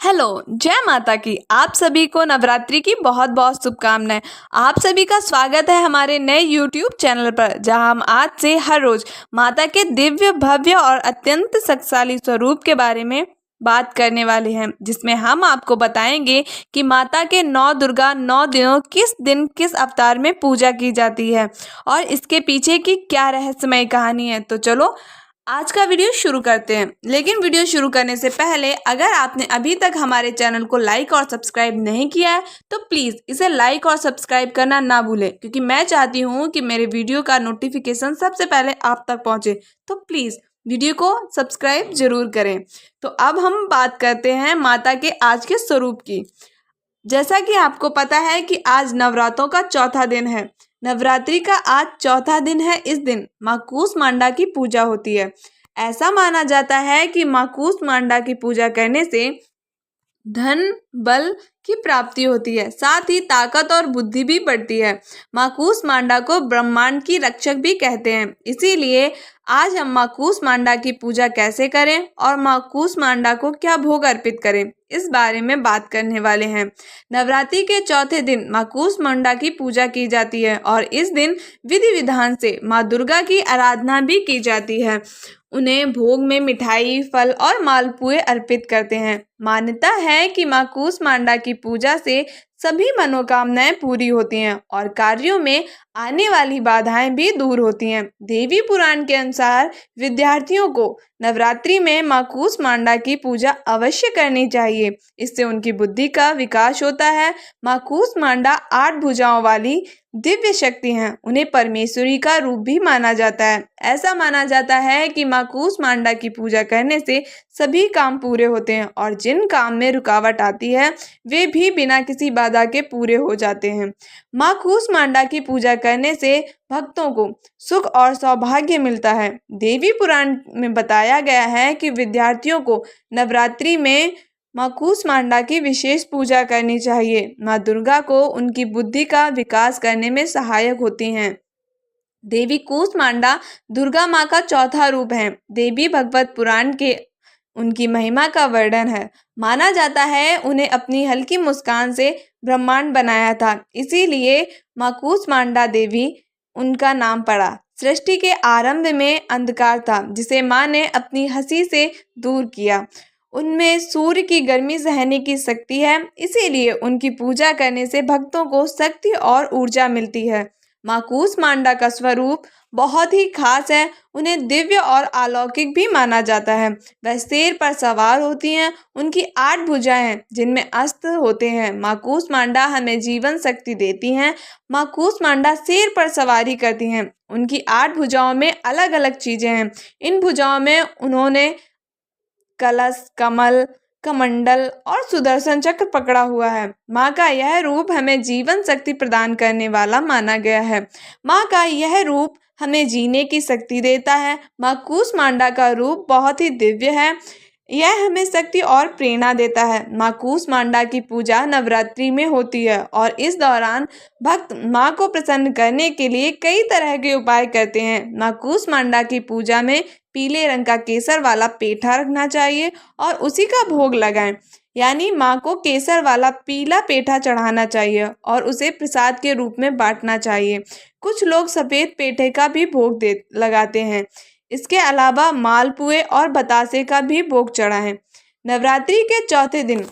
Hello, जय माता की। आप सभी को नवरात्रि की बहुत बहुत शुभकामनाएं। आप सभी का स्वागत है हमारे नए YouTube चैनल पर, जहां हम आज से हर रोज माता के दिव्य भव्य और अत्यंत शक्तिशाली स्वरूप के बारे में बात करने वाले हैं, जिसमें हम आपको बताएंगे कि माता के 9 किस दिन किस अवतार में पूजा की जाती है और इसके पीछे की क्या रहस्यमय कहानी है। तो चलो आज का वीडियो शुरू करते हैं। लेकिन वीडियो शुरू करने से पहले अगर आपने अभी तक हमारे चैनल को लाइक और सब्सक्राइब नहीं किया है तो प्लीज़ इसे लाइक और सब्सक्राइब करना ना भूलें, क्योंकि मैं चाहती हूँ कि मेरे वीडियो का नोटिफिकेशन सबसे पहले आप तक पहुँचे। तो प्लीज़ वीडियो को सब्सक्राइब जरूर करें। तो अब हम बात करते हैं माता के आज के स्वरूप की। जैसा कि आपको पता है कि आज नवरात्रों का चौथा दिन है। नवरात्रि का आज चौथा दिन है। इस दिन माँ कूष्मांडा की पूजा होती है। ऐसा माना जाता है कि माँ कूष्मांडा की पूजा करने से धन बल की प्राप्ति होती है, साथ ही ताकत और बुद्धि भी बढ़ती है। माँ कूष्मांडा को ब्रह्मांड की रक्षक भी कहते हैं। इसीलिए आज हम माँ कूष्मांडा की पूजा कैसे करें और माँ कूष्मांडा को क्या भोग अर्पित करें, इस बारे में बात करने वाले हैं। नवरात्रि के चौथे दिन माँ कूष्मांडा की पूजा की जाती है और इस दिन विधि विधान से माँ दुर्गा की आराधना भी की जाती है। उन्हें भोग में मिठाई, फल और मालपुए अर्पित करते हैं। मान्यता है कि माँ कूष्मांडा की पूजा से सभी मनोकामनाएं पूरी होती हैं और कार्यों में आने वाली बाधाएं भी दूर होती हैं। देवी पुराण के अनुसार विद्यार्थियों को नवरात्रि में माँ कूष्मांडा की पूजा अवश्य करनी चाहिए। इससे उनकी बुद्धि का विकास होता है। माँ कूष्मांडा 8 भुजाओं वाली दिव्य शक्ति हैं। उन्हें परमेश्वरी का रूप भी माना जाता है। ऐसा माना जाता है कि माँ कूष्मांडा की पूजा करने से सभी काम पूरे होते हैं और जिन काम में रुकावट आती है वे भी बिना किसी बाधा के पूरे हो जाते हैं। माँ कूष्मांडा की पूजा करने से भक्तों को सुख और सौभाग्य मिलता है। देवी पुराण में बताया गया है कि विद्यार्थियों को नवरात्रि में माँ कूष्मांडा की विशेष पूजा करनी चाहिए। माँ दुर्गा को उनकी बुद्धि का विकास करने में सहायक होती हैं। देवी कूष्मांडा दुर्गा माँ का चौथा रूप है। देवी भगवत पुराण के उनकी महिमा का वर्णन है। माना जाता है उन्हें अपनी हल्की मुस्कान से ब्रह्मांड बनाया था, इसीलिए माँ कूष्मांडा देवी उनका नाम पड़ा। सृष्टि के आरंभ में अंधकार था, जिसे माँ ने अपनी हंसी से दूर किया। उनमें सूर्य की गर्मी सहने की शक्ति है, इसीलिए उनकी पूजा करने से भक्तों को शक्ति और ऊर्जा मिलती है। माँ कूष्मांडा का स्वरूप बहुत ही खास है। उन्हें दिव्य और अलौकिक भी माना जाता है। वह शेर पर सवार होती हैं। उनकी 8 भुजाएं हैं जिनमें अस्त्र होते हैं। माँ कूष्मांडा हमें जीवन शक्ति देती हैं। माँ कूष्मांडा शेर पर सवारी करती हैं। उनकी 8 भुजाओं में अलग अलग चीजें हैं। इन भुजाओं में उन्होंने कलश, कमल, कमंडल और सुदर्शन चक्र पकड़ा हुआ है। माँ का यह रूप हमें जीवन शक्ति प्रदान करने वाला माना गया है। माँ का यह रूप हमें जीने की शक्ति देता है। माँ कूष्मांडा का रूप बहुत ही दिव्य है। यह हमें शक्ति और प्रेरणा देता है। माँ कूष्मांडा की पूजा नवरात्रि में होती है और इस दौरान भक्त माँ को प्रसन्न करने के लिए कई तरह के उपाय करते हैं। माँ कूष्मांडा की पूजा में पीले रंग का केसर वाला पेठा रखना चाहिए और उसी का भोग लगाएं। यानी माँ को केसर वाला पीला पेठा चढ़ाना चाहिए और उसे प्रसाद के रूप में बांटना चाहिए। कुछ लोग सफ़ेद पेठे का भी भोग लगाते हैं। इसके अलावा मालपुए और बतासे का भी भोग चढ़ाएं। नवरात्रि के चौथे दिन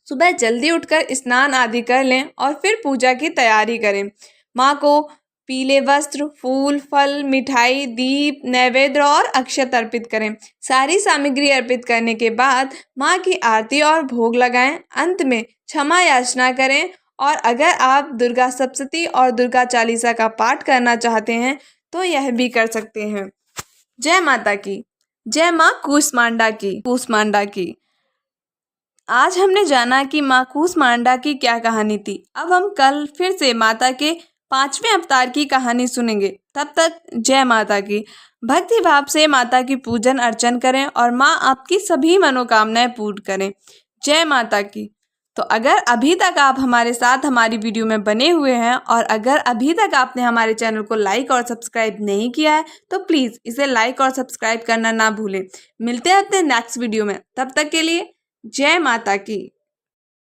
सुबह जल्दी उठकर स्नान आदि कर लें और फिर पूजा की तैयारी करें। माँ को पीले वस्त्र, फूल, फल, मिठाई, दीप, नैवेद्य और अक्षत अर्पित करें। सारी सामग्री अर्पित करने के बाद माँ की आरती और भोग लगाएं। अंत में क्षमा याचना करें और अगर आप दुर्गा सप्तशती और दुर्गा चालीसा का पाठ करना चाहते हैं तो यह भी कर सकते हैं। जय माता की। जय माँ कूष्मांडा की। आज हमने जाना कि माँ कूष्मांडा की क्या कहानी थी। अब हम कल फिर से माता के 5वें अवतार की कहानी सुनेंगे। तब तक जय माता की। भक्ति भाव से माता की पूजन अर्चन करें और माँ आपकी सभी मनोकामनाएं पूर्ण करें। जय माता की। तो अगर अभी तक आप हमारे साथ हमारी वीडियो में बने हुए हैं और अगर अभी तक आपने हमारे चैनल को लाइक और सब्सक्राइब नहीं किया है तो प्लीज़ इसे लाइक और सब्सक्राइब करना ना भूलें। मिलते हैं अपने नेक्स्ट वीडियो में। तब तक के लिए जय माता की।